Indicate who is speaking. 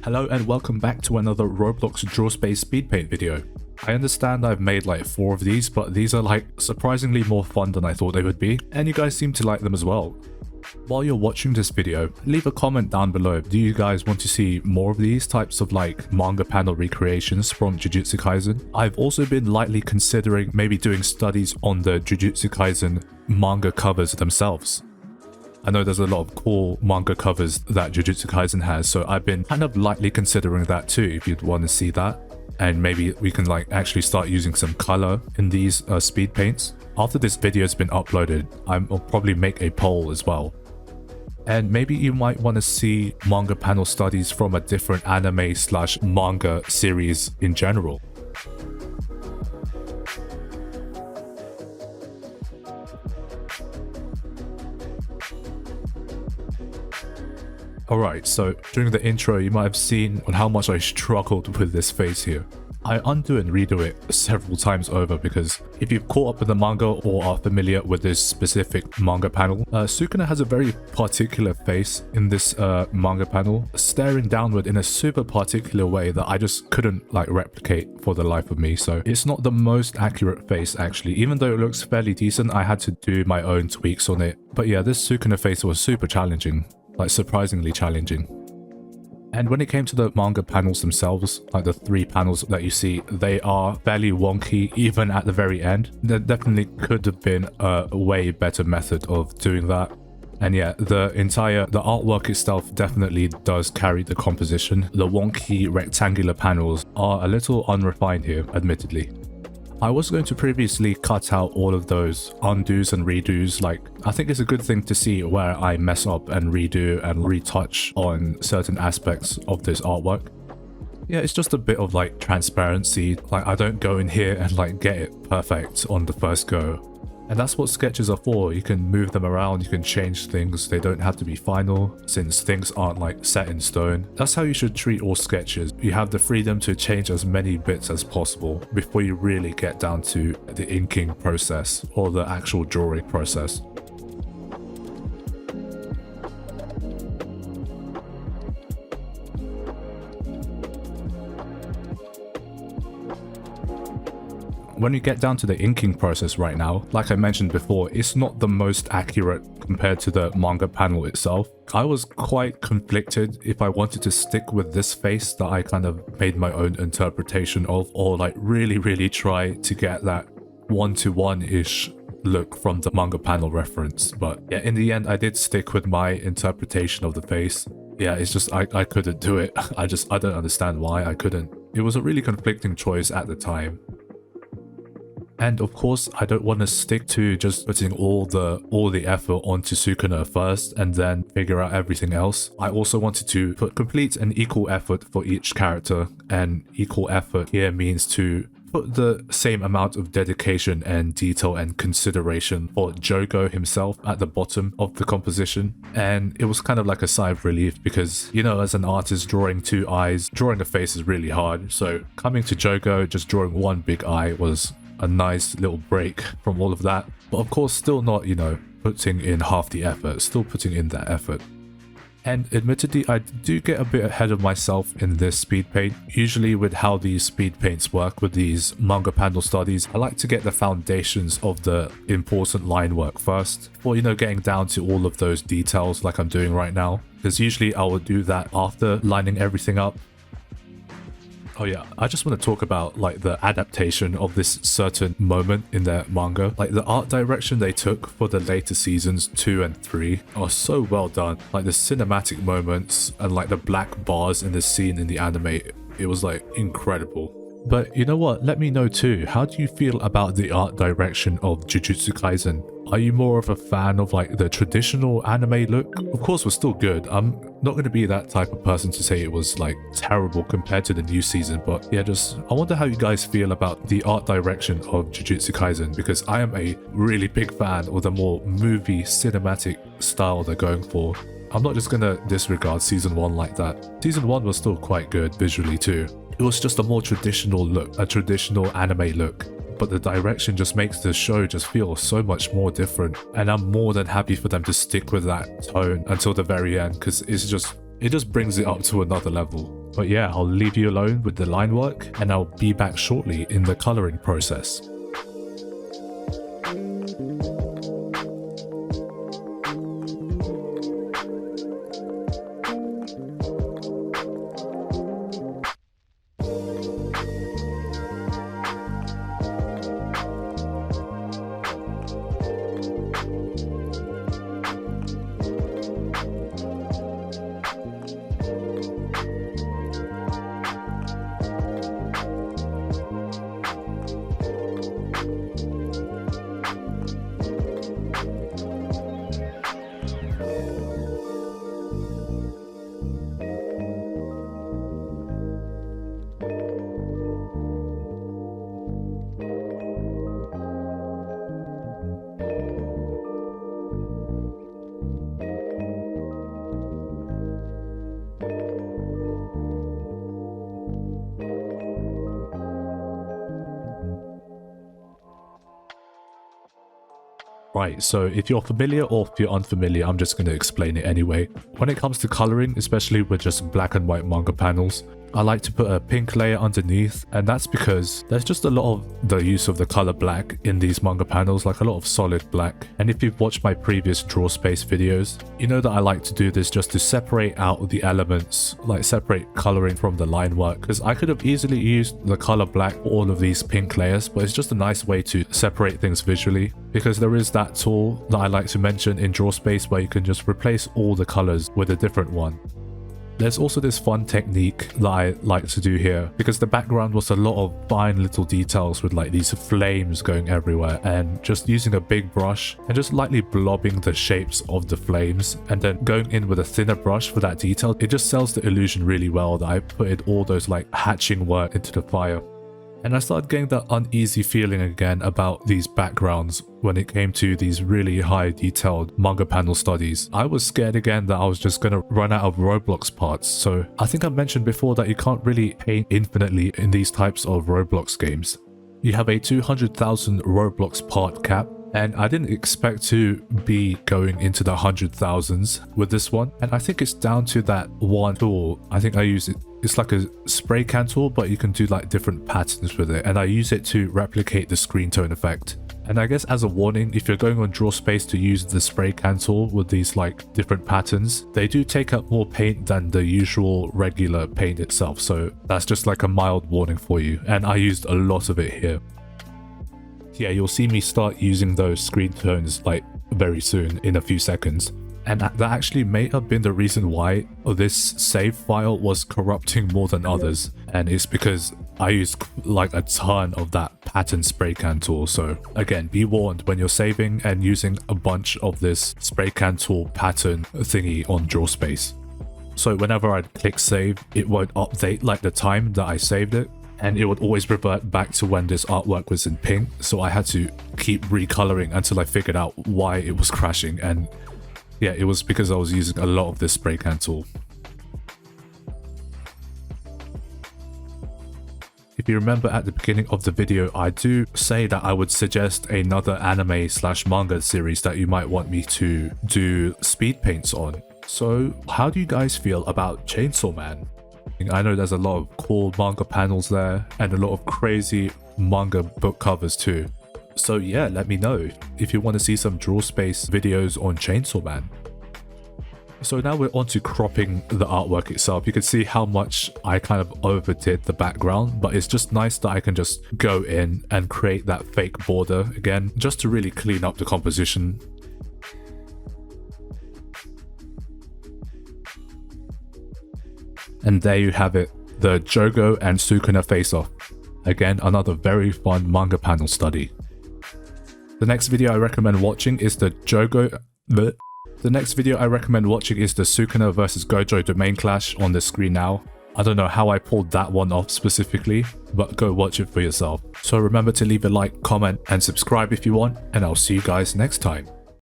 Speaker 1: Hello and welcome back to another Roblox Draw Space speed paint video. I understand I've made like 4 of these, but these are like surprisingly more fun than I thought they would be, and you guys seem to like them as well. While you're watching this video, leave a comment down below. Do you guys want to see more of these types of like manga panel recreations from Jujutsu Kaisen? I've also been lightly considering maybe doing studies on the Jujutsu Kaisen manga covers themselves. I know there's a lot of cool manga covers that Jujutsu Kaisen has, so I've been kind of lightly considering that too if you'd want to see that. And maybe we can like actually start using some color in these speed paints. After this video has been uploaded, I'll probably make a poll as well. And maybe you might want to see manga panel studies from a different anime/manga series in general. Alright, so during the intro you might have seen on how much I struggled with this face here. I undo and redo it several times over because if you've caught up with the manga or are familiar with this specific manga panel, Sukuna has a very particular face in this manga panel, staring downward in a super particular way that I just couldn't like replicate for the life of me. So it's not the most accurate face actually. Even though it looks fairly decent, I had to do my own tweaks on it. But yeah, this Sukuna face was super challenging. Like surprisingly challenging. And when it came to the manga panels themselves, like the 3 panels that you see, they are fairly wonky even at the very end. There definitely could have been a way better method of doing that. And yeah, the artwork itself definitely does carry the composition. The wonky rectangular panels are a little unrefined here, admittedly. I was going to previously cut out all of those undos and redos. Like, I think it's a good thing to see where I mess up and redo and retouch on certain aspects of this artwork. Yeah, it's just a bit of like transparency. Like, I don't go in here and like get it perfect on the first go. And that's what sketches are for. You can move them around, you can change things. They don't have to be final since things aren't like set in stone. That's how you should treat all sketches. You have the freedom to change as many bits as possible before you really get down to the inking process or the actual drawing process. When you get down to the inking process right now, like I mentioned before, it's not the most accurate compared to the manga panel itself. I was quite conflicted if I wanted to stick with this face that I kind of made my own interpretation of, or like really try to get that 1-to-1-ish look from the manga panel reference. But yeah, in the end, I did stick with my interpretation of the face. Yeah, it's just I couldn't do it. I don't understand why I couldn't. It was a really conflicting choice at the time. And of course, I don't want to stick to just putting all the effort onto Sukuna first and then figure out everything else. I also wanted to put complete and equal effort for each character, and equal effort here means to put the same amount of dedication and detail and consideration for Jogo himself at the bottom of the composition. And it was kind of like a sigh of relief because, you know, as an artist drawing 2 eyes, drawing a face is really hard. So coming to Jogo, just drawing 1 big eye was a nice little break from all of that. But of course, still not, you know, putting in half the effort, still putting in that effort. And admittedly, I do get a bit ahead of myself in this speed paint. Usually with how these speed paints work with these manga panel studies, I like to get the foundations of the important line work first, before, you know, getting down to all of those details like I'm doing right now. Because usually I will do that after lining everything up. Oh yeah, I just want to talk about like the adaptation of this certain moment in their manga. Like the art direction they took for the later seasons 2 and 3 are so well done. Like the cinematic moments and like the black bars in the scene in the anime, it was like incredible. But you know what, let me know too, how do you feel about the art direction of Jujutsu Kaisen? Are you more of a fan of like the traditional anime look? Of course, we're still good. I'm not going to be that type of person to say it was like terrible compared to the new season, but yeah, I wonder how you guys feel about the art direction of Jujutsu Kaisen, because I am a really big fan of the more movie cinematic style they're going for. I'm not just gonna disregard season 1 like that. Season 1 was still quite good visually too. It was just a more traditional look, a traditional anime look. But the direction just makes the show just feel so much more different. And I'm more than happy for them to stick with that tone until the very end, because it just brings it up to another level. But yeah, I'll leave you alone with the line work, and I'll be back shortly in the coloring process. Right, so if you're familiar or if you're unfamiliar, I'm just going to explain it anyway. When it comes to coloring, especially with just black and white manga panels, I like to put a pink layer underneath, and that's because there's just a lot of the use of the color black in these manga panels, like a lot of solid black. And if you've watched my previous Draw Space videos, you know that I like to do this just to separate out the elements, like separate coloring from the line work, because I could have easily used the color black for all of these pink layers, but it's just a nice way to separate things visually, because there is that tool that I like to mention in Draw Space where you can just replace all the colors with a different one. There's also this fun technique that I like to do here, because the background was a lot of fine little details with like these flames going everywhere, and just using a big brush and just lightly blobbing the shapes of the flames and then going in with a thinner brush for that detail, it just sells the illusion really well that I put in all those like hatching work into the fire. And I started getting that uneasy feeling again about these backgrounds when it came to these really high detailed manga panel studies. I was scared again that I was just going to run out of Roblox parts. So I think I mentioned before that you can't really paint infinitely in these types of Roblox games. You have a 200,000 Roblox part cap, and I didn't expect to be going into the 100,000s with this one. And I think it's down to that one tool. I think I use it. It's like a spray can tool, but you can do like different patterns with it. And I use it to replicate the screen tone effect. And I guess as a warning, if you're going on Draw Space to use the spray can tool with these like different patterns, they do take up more paint than the usual regular paint itself. So that's just like a mild warning for you. And I used a lot of it here. Yeah, you'll see me start using those screen tones like very soon in a few seconds. And that actually may have been the reason why this save file was corrupting more than others. And it's because I used like a ton of that pattern spray can tool. So again, be warned when you're saving and using a bunch of this spray can tool pattern thingy on Draw Space. So whenever I click save, it won't update like the time that I saved it. And it would always revert back to when this artwork was in pink. So I had to keep recoloring until I figured out why it was crashing. And yeah, it was because I was using a lot of this spray can tool. If you remember at the beginning of the video, I do say that I would suggest another anime/manga series that you might want me to do speed paints on. So how do you guys feel about Chainsaw Man? I know there's a lot of cool manga panels there and a lot of crazy manga book covers too. So yeah, let me know if you want to see some Draw Space videos on Chainsaw Man. So now we're on to cropping the artwork itself. You can see how much I kind of overdid the background, but it's just nice that I can just go in and create that fake border again, just to really clean up the composition. And there you have it, the Jogo and Sukuna face-off. Again, another very fun manga panel study. The next video I recommend watching is the Sukuna versus Gojo domain clash on the screen now. I don't know how I pulled that one off specifically, but go watch it for yourself. So remember to leave a like, comment, and subscribe if you want, and I'll see you guys next time.